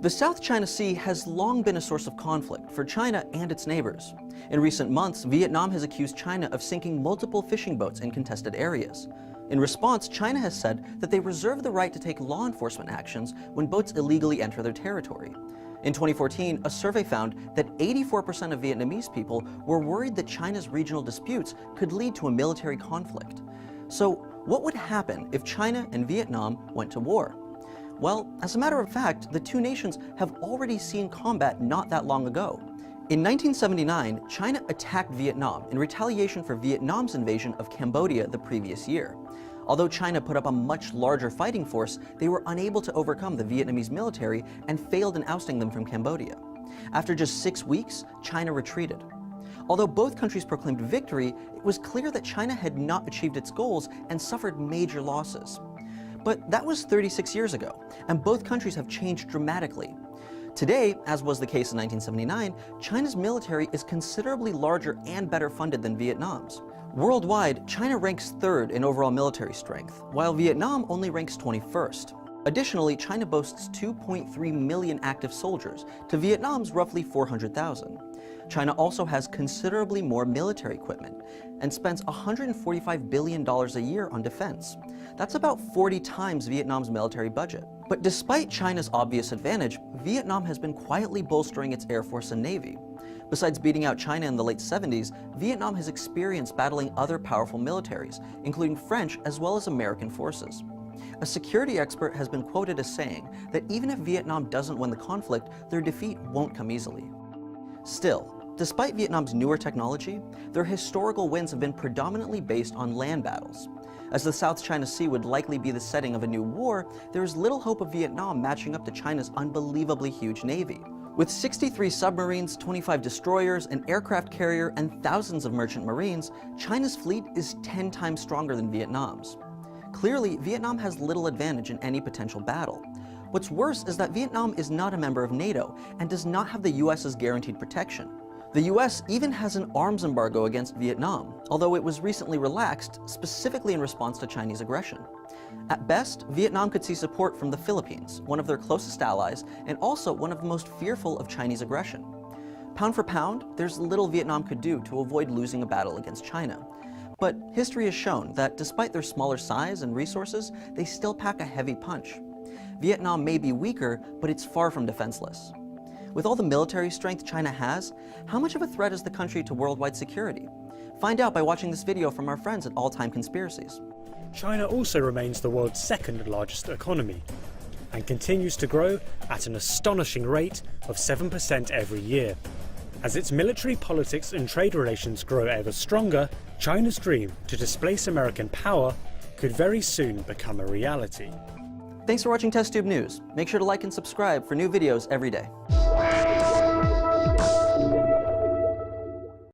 The South China Sea has long been a source of conflict for China and its neighbors. In recent months, Vietnam has accused China of sinking multiple fishing boats in contested areas. In response, China has said that they reserve the right to take law enforcement actions when boats illegally enter their territory. In 2014, a survey found that 84% of Vietnamese people were worried that China's regional disputes could lead to a military conflict. So, what would happen if China and Vietnam went to war? Well, as a matter of fact, the two nations have already seen combat not that long ago. In 1979, China attacked Vietnam in retaliation for Vietnam's invasion of Cambodia the previous year. Although China put up a much larger fighting force, they were unable to overcome the Vietnamese military and failed in ousting them from Cambodia. After just 6 weeks, China retreated. Although both countries proclaimed victory, it was clear that China had not achieved its goals and suffered major losses. But that was 36 years ago, and both countries have changed dramatically. Today, as was the case in 1979, China's military is considerably larger and better funded than Vietnam's. Worldwide, China ranks third in overall military strength, while Vietnam only ranks 21st. Additionally, China boasts 2.3 million active soldiers to Vietnam's roughly 400,000. China also has considerably more military equipment and spends $145 billion a year on defense. That's about 40 times Vietnam's military budget. But despite China's obvious advantage, Vietnam has been quietly bolstering its Air Force and Navy. Besides beating out China in the late 70s, Vietnam has experienced battling other powerful militaries, including French as well as American forces. A security expert has been quoted as saying that even if Vietnam doesn't win the conflict, their defeat won't come easily. Still, despite Vietnam's newer technology, their historical wins have been predominantly based on land battles. As the South China Sea would likely be the setting of a new war, there is little hope of Vietnam matching up to China's unbelievably huge navy. With 63 submarines, 25 destroyers, an aircraft carrier, and thousands of merchant marines, China's fleet is 10 times stronger than Vietnam's. Clearly, Vietnam has little advantage in any potential battle. What's worse is that Vietnam is not a member of NATO and does not have the US's guaranteed protection. The US even has an arms embargo against Vietnam, although it was recently relaxed, specifically in response to Chinese aggression. At best, Vietnam could see support from the Philippines, one of their closest allies, and also one of the most fearful of Chinese aggression. Pound for pound, there's little Vietnam could do to avoid losing a battle against China. But history has shown that despite their smaller size and resources, they still pack a heavy punch. Vietnam may be weaker, but it's far from defenseless. With all the military strength China has, how much of a threat is the country to worldwide security? Find out by watching this video from our friends at All Time Conspiracies. China also remains the world's second largest economy and continues to grow at an astonishing rate of 7% every year. As its military, politics and trade relations grow ever stronger, China's dream to displace American power could very soon become a reality. Thanks for watching TestTube News. Make sure to like and subscribe for new videos every day.